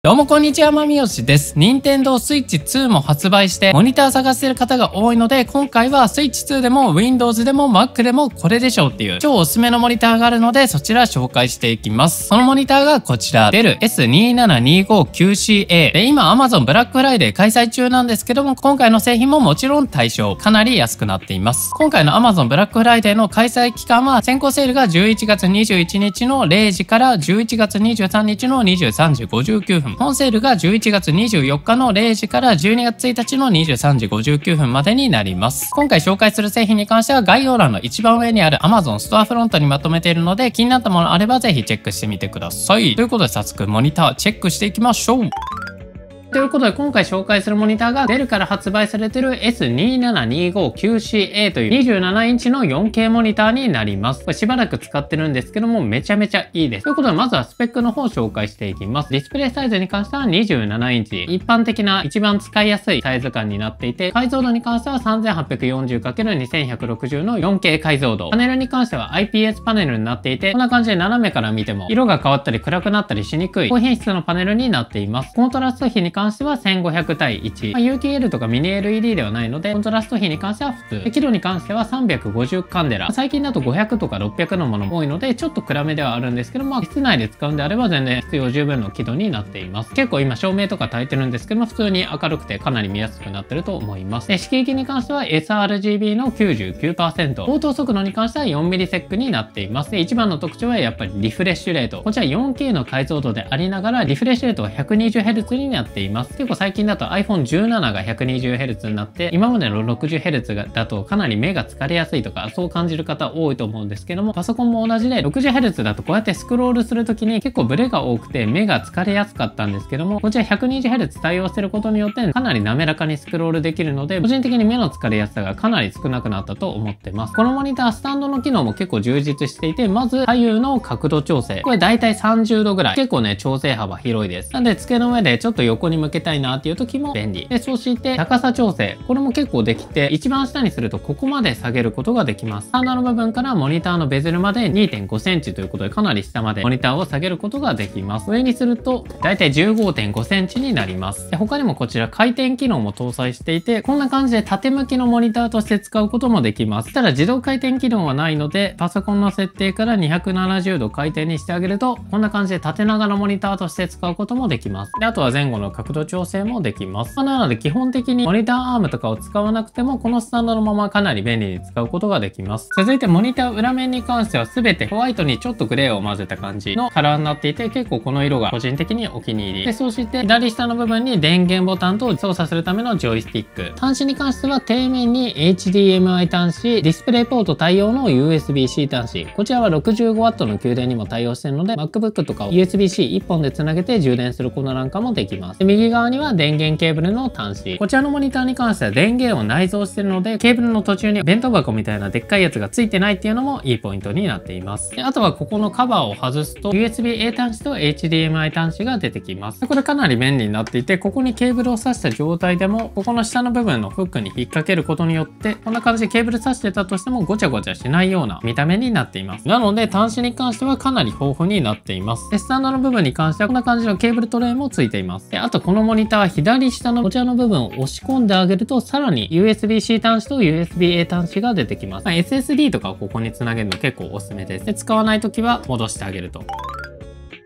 どうもこんにちは、まみよしです。任天堂スイッチ2も発売してモニター探してる方が多いので、今回はスイッチ2でも Windows でも Mac でもこれでしょうっていう超おすすめのモニターがあるので、そちら紹介していきます。そのモニターがこちら、Dell S27259CA で、今 Amazon ブラックフライデー開催中なんですけども、今回の製品ももちろん対象、かなり安くなっています。今回の Amazon ブラックフライデーの開催期間は、先行セールが11月21日の0時から11月23日の23時59分。本セールが11月24日の0時から12月1日の23時59分までになります。今回紹介する製品に関しては概要欄の一番上にある Amazon ストアフロントにまとめているので、気になったものあればぜひチェックしてみてください。ということで早速モニターチェックしていきましょう。ということで今回紹介するモニターが Dell から発売されている S27259CA という27インチの 4K モニターになります。これしばらく使ってるんですけどもめちゃめちゃいいです。ということでまずはスペックの方を紹介していきます。ディスプレイサイズに関しては27インチ。一般的な一番使いやすいサイズ感になっていて、解像度に関しては 3840×2160 の 4K 解像度。パネルに関しては IPS パネルになっていて、こんな感じで斜めから見ても色が変わったり暗くなったりしにくい高品質のパネルになっています。コントラスト比に関しては1500対1、UTL とかミニ LED ではないのでコントラスト比に関しては普通で、輝度に関しては350カンデラ、最近だと500とか600のものも多いのでちょっと暗めではあるんですけど、室内で使うんであれば全然必要十分の輝度になっています。結構今照明とか焚いてるんですけども普通に明るくてかなり見やすくなってると思います。で、色域に関しては sRGB の 99%、応答速度に関しては 4ms になっています。で、一番の特徴はやっぱりリフレッシュレート。こちら 4K の解像度でありながらリフレッシュレートは 120Hz になっています。結構最近だと iPhone17 が 120Hz になって、今までの 60Hz だとかなり目が疲れやすいとかそう感じる方多いと思うんですけども、パソコンも同じで 60Hz だとこうやってスクロールするときに結構ブレが多くて目が疲れやすかったんですけども、こちら 120Hz 対応してることによってかなり滑らかにスクロールできるので、個人的に目の疲れやすさがかなり少なくなったと思ってます。このモニタースタンドの機能も結構充実していて、まず左右の角度調整、これだいたい30度ぐらい、結構ね調整幅広いです。なんで机の上でちょっと横に向けたいなっていう時も便利で、そして高さ調整、これも結構できて、一番下にするとここまで下げることができます。棚の部分からモニターのベゼルまで 2.5 センチということでかなり下までモニターを下げることができます。上にするとだいたい 15.5 センチになります。で、他にもこちら回転機能も搭載していて、こんな感じで縦向きのモニターとして使うこともできます。ただ自動回転機能はないので、パソコンの設定から270度回転にしてあげるとこんな感じで縦長のモニターとして使うこともできます。で、あとは前後の角度調整もできます。なので基本的にモニターアームとかを使わなくてもこのスタンドのままかなり便利に使うことができます。続いてモニター裏面に関しては全てホワイトにちょっとグレーを混ぜた感じのカラーになっていて、結構この色が個人的にお気に入りで、そして左下の部分に電源ボタンと操作するためのジョイスティック、端子に関しては底面に HDMI 端子、ディスプレイポート対応の USB-C 端子、こちらは 65W の給電にも対応しているので MacBook とかを USB-C1 本でつなげて充電することなんかもできます。で、右側には電源ケーブルの端子、こちらのモニターに関しては電源を内蔵しているので、ケーブルの途中に弁当箱みたいなでっかいやつがついてないっていうのもいいポイントになっています。で、あとはここのカバーを外すと USB-A 端子と HDMI 端子が出てきます。これかなり便利になっていて、ここにケーブルを挿した状態でもここの下の部分のフックに引っ掛けることによってこんな感じでケーブル挿してたとしてもごちゃごちゃしないような見た目になっています。なので端子に関してはかなり豊富になっています。で、スタンドの部分に関してはこんな感じのケーブルトレイもついています。で、あとこのモニターは左下のこちらの部分を押し込んであげるとさらに USB-C 端子と USB-A 端子が出てきます。SSD とかをここにつなげるの結構おすすめです。で、使わないときは戻してあげると。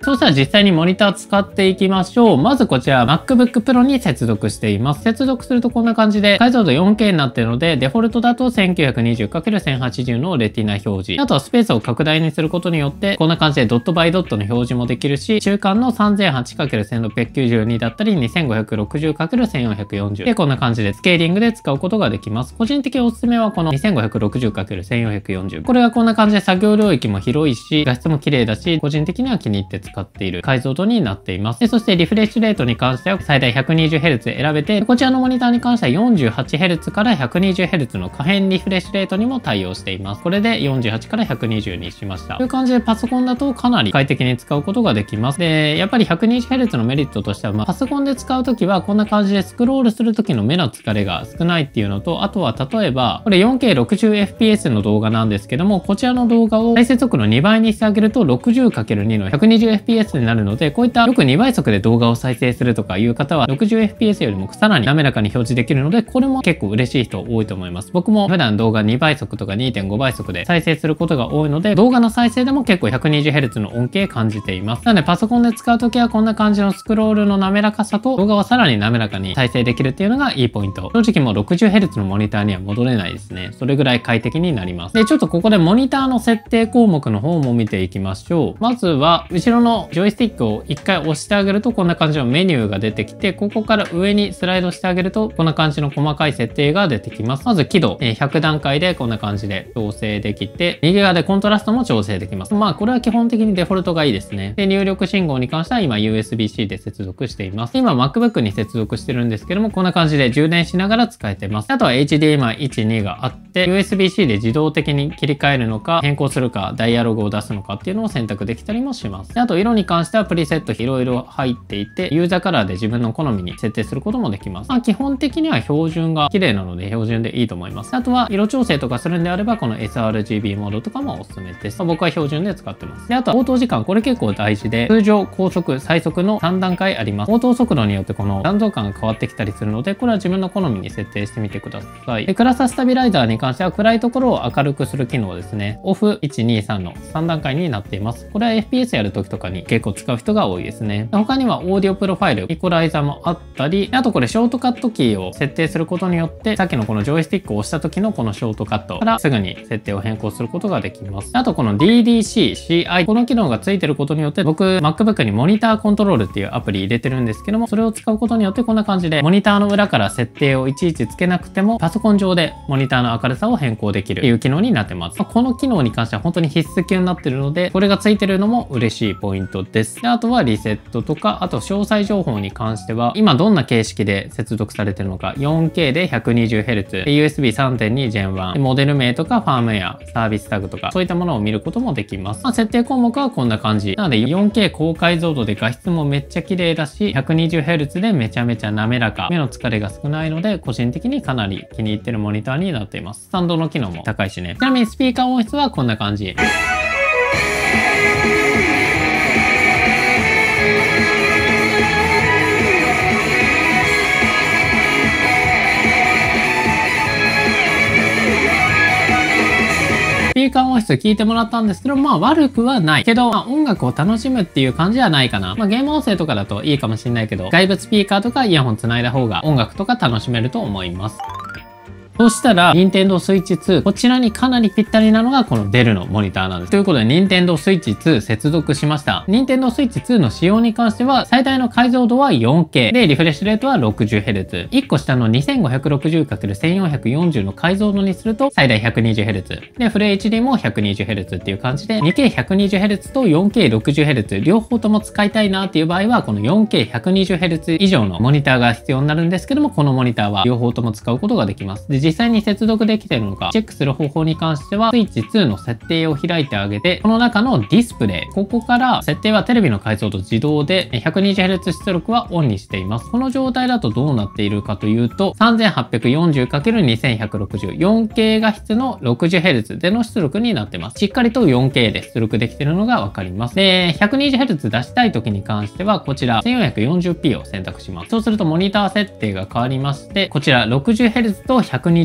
そうしたら実際にモニター使っていきましょう。まずこちら MacBook Pro に接続しています。接続するとこんな感じで解像度 4K になっているので、デフォルトだと 1920×1080 のレティナ表示。あとはスペースを拡大にすることによってこんな感じでドットバイドットの表示もできるし、中間の 3008×1692 だったり 2560×1440 でこんな感じでスケーリングで使うことができます。個人的におすすめはこの 2560×1440。これがこんな感じで作業領域も広いし画質も綺麗だし、個人的には気に入って使っている解像度になっています。で、そしてリフレッシュレートに関しては最大 120Hz 選べて、こちらのモニターに関しては 48Hz から 120Hz の可変リフレッシュレートにも対応しています。これで48から120にしました。という感じでパソコンだとかなり快適に使うことができます。で、やっぱり 120Hz のメリットとしては、パソコンで使うときはこんな感じでスクロールするときの目の疲れが少ないっていうのと、あとは例えばこれ 4K60fps の動画なんですけども、こちらの動画を再生速度2倍にしてあげると 60×2 の 120fps 60fps になるので、こういったよく2倍速で動画を再生するとかいう方は 60fps よりもさらに滑らかに表示できるので、これも結構嬉しい人多いと思います。僕も普段動画2倍速とか 2.5 倍速で再生することが多いので、動画の再生でも結構 120Hz の恩恵感じています。なのでパソコンで使うときはこんな感じのスクロールの滑らかさと動画はさらに滑らかに再生できるっていうのがいいポイント。正直もう 60Hz のモニターには戻れないですね。それぐらい快適になります。で、ちょっとここでモニターの設定項目の方も見ていきましょう。まずは後ろのジョイスティックを1回押してあげるとこんな感じのメニューが出てきて、ここから上にスライドしてあげるとこんな感じの細かい設定が出てきます。まず輝度、100段階でこんな感じで調整できて、右側でコントラストも調整できます。まあこれは基本的にデフォルトがいいですね。で、入力信号に関しては今 USB-C で接続しています。今 MacBook に接続してるんですけども、こんな感じで充電しながら使えてます。あとは HDMI 1、2があって、USB-C で自動的に切り替えるのか、変更するか、ダイアログを出すのかっていうのを選択できたりもします。で、あと色に関してはプリセットいろいろ入っていて、ユーザーカラーで自分の好みに設定することもできます。まあ基本的には標準が綺麗なので標準でいいと思います。あとは色調整とかするんであれば、この sRGB モードとかもおすすめです。僕は標準で使ってます。で、あとは応答時間、これ結構大事で、通常、高速、最速の3段階あります。応答速度によってこの残像感が変わってきたりするので、これは自分の好みに設定してみてください。で、暗さスタビライザーに関しては暗いところを明るくする機能ですね。オフ、1、2、3の3段階になっています。これは FPS やるときとかに結構使う人が多いですね。他にはオーディオプロファイル、イコライザーもあったり、あとこれショートカットキーを設定することによって、さっきのこのジョイスティックを押した時のこのショートカットからすぐに設定を変更することができます。あとこの DDC、CI、この機能がついてることによって、僕 MacBook にモニターコントロールっていうアプリ入れてるんですけども、それを使うことによってこんな感じでモニターの裏から設定をいちいちつけなくても、パソコン上でモニターの明るさを変更できるっていう機能になってます。この機能に関しては本当に必須級になってるので、これがついてるのも嬉しいポイントです。で、あとはリセットとか、あと詳細情報に関しては、今どんな形式で接続されてるのか、4K で 120Hz、USB 3.2 Gen 1、モデル名とかファームウェア、サービスタグとか、そういったものを見ることもできます。まあ、設定項目はこんな感じ。なので 4K 高解像度で画質もめっちゃ綺麗だし、120Hz でめちゃめちゃ滑らか、目の疲れが少ないので、個人的にかなり気に入ってるモニターになっています。スタンドの機能も高いしね。ちなみにスピーカー音質はこんな感じ。スピーカー音質聞いてもらったんですけど、まあ悪くはない。けど、まあ、音楽を楽しむっていう感じはないかな。まあゲーム音声とかだといいかもしれないけど、外部スピーカーとかイヤホンつないだ方が音楽とか楽しめると思います。そしたら、Nintendo Switch 2、こちらにかなりぴったりなのがこの Dell のモニターなんです。ということで、Nintendo Switch 2接続しました。Nintendo Switch 2の仕様に関しては、最大の解像度は 4K。で、リフレッシュレートは 60Hz。1個下の 2560×1440 の解像度にすると、最大 120Hz。で、フル HD も 120Hz っていう感じで、2K120Hz と 4K60Hz 両方とも使いたいなっていう場合は、この 4K120Hz 以上のモニターが必要になるんですけども、このモニターは両方とも使うことができます。で、実際に接続できているのかチェックする方法に関しては、スイッチ2の設定を開いてあげて、この中のディスプレイ、ここから設定はテレビの解像度自動で 120Hz 出力はオンにしています。この状態だとどうなっているかというと、3840×2160、4K 画質の 60Hz での出力になってます。しっかりと 4K で出力できているのがわかります。で、120Hz 出したい時に関しては、こちら 1440p を選択します。そうするとモニター設定が変わりまして、こちら 60Hz と 120Hz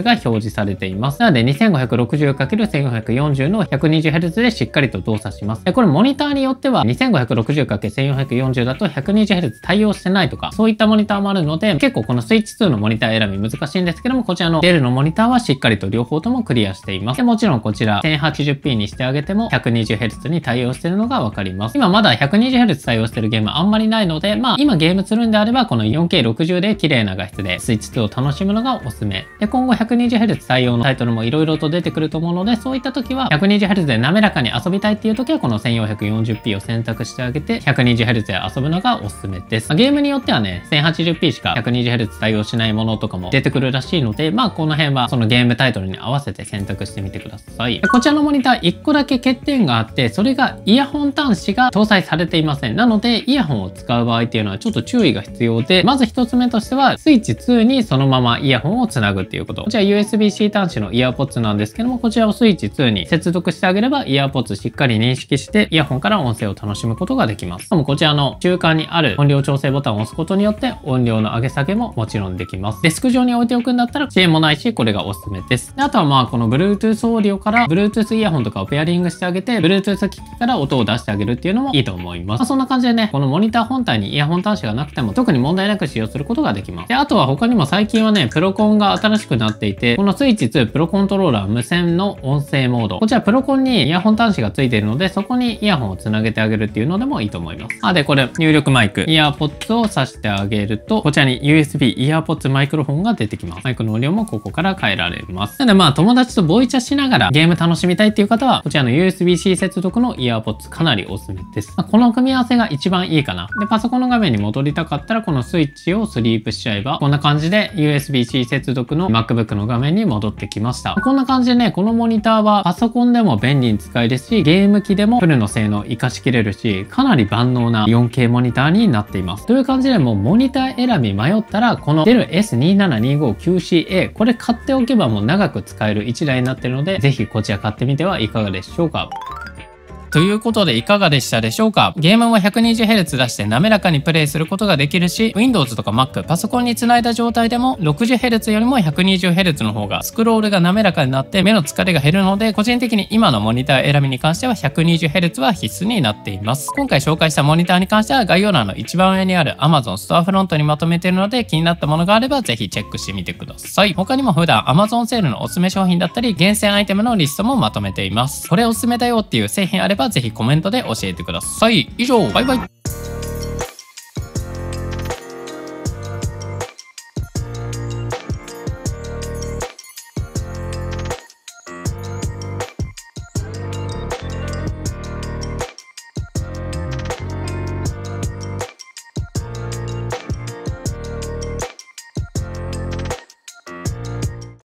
が表示されています。なので 2560×1440 の 120Hz でしっかりと動作します。これモニターによっては 2560×1440 だと 120Hz 対応してないとか、そういったモニターもあるので、結構このスイッチ2のモニター選び難しいんですけども、こちらの Dell のモニターはしっかりと両方ともクリアしています。で、もちろんこちら 1080p にしてあげても 120Hz に対応しているのがわかります。今まだ 120Hz 対応しているゲームあんまりないので、まあ今ゲームするんであればこの 4K60 で綺麗な画質でスイッチ2を楽しむのがおすすめ。で、今後 120Hz 対応のタイトルも色々と出てくると思うので、そういった時は 120Hz で滑らかに遊びたいっていう時はこの 1440p を選択してあげて 120Hz で遊ぶのがおすすめです。ゲームによってはね、1080p しか 120Hz 対応しないものとかも出てくるらしいので、まあこの辺はそのゲームタイトルに合わせて選択してみてください。こちらのモニター1個だけ欠点があって、それがイヤホン端子が搭載されていません。なのでイヤホンを使う場合っていうのはちょっと注意が必要で、まず1つ目としてはスイッチ2にそのままイヤホンをつなぐっっていうこと。こちら USB-C 端子のイヤーポッツなんですけども、こちらをスイッチ2に接続してあげれば、イヤーポッツしっかり認識して、イヤホンから音声を楽しむことができます。しかもこちらの中間にある音量調整ボタンを押すことによって、音量の上げ下げももちろんできます。デスク上に置いておくんだったら遅延もないし、これがおすすめです。であとはまあ、この Bluetooth オーディオから Bluetooth イヤホンとかをペアリングしてあげて、Bluetooth 機器から音を出してあげるっていうのもいいと思います。そんな感じでね、このモニター本体にイヤホン端子がなくても特に問題なく使用することができます。で、あとは他にも最近はね、プロコンが新しくなっていて、このスイッチ2プロコントローラー無線の音声モード。こちらプロコンにイヤホン端子がついているので、そこにイヤホンをつなげてあげるっていうのでもいいと思います。で、これ入力マイク、イヤーポッツを挿してあげると、こちらに USB イヤーポッツマイクロフォンが出てきます。マイクの音量もここから変えられます。なのでまあ、友達とボイチャしながらゲーム楽しみたいっていう方は、こちらの USB-C 接続のイヤーポッツかなりおすすめです。この組み合わせが一番いいかな。で、パソコンの画面に戻りたかったら、このスイッチをスリープしちゃえば、こんな感じで USB-C 接続の MacBook の画面に戻ってきました。こんな感じでね、このモニターはパソコンでも便利に使えるし、ゲーム機でもフルの性能を活かしきれるし、かなり万能な 4K モニターになっています。という感じでもうモニター選び迷ったら、この Dell S2725QCA、これ買っておけばもう長く使える1台になっているので、ぜひこちら買ってみてはいかがでしょうか。ということでいかがでしたでしょうか。ゲームも 120Hz 出して滑らかにプレイすることができるし、Windows とか Mac、パソコンにつないだ状態でも 60Hz よりも 120Hz の方がスクロールが滑らかになって目の疲れが減るので、個人的に今のモニター選びに関しては 120Hz は必須になっています。今回紹介したモニターに関しては概要欄の一番上にある Amazon ストアフロントにまとめているので、気になったものがあればぜひチェックしてみてください。他にも普段 Amazon セールのおすすめ商品だったり、厳選アイテムのリストもまとめています。これおすすめだよっていう製品あればぜひコメントで教えてください。以上、バイバイ。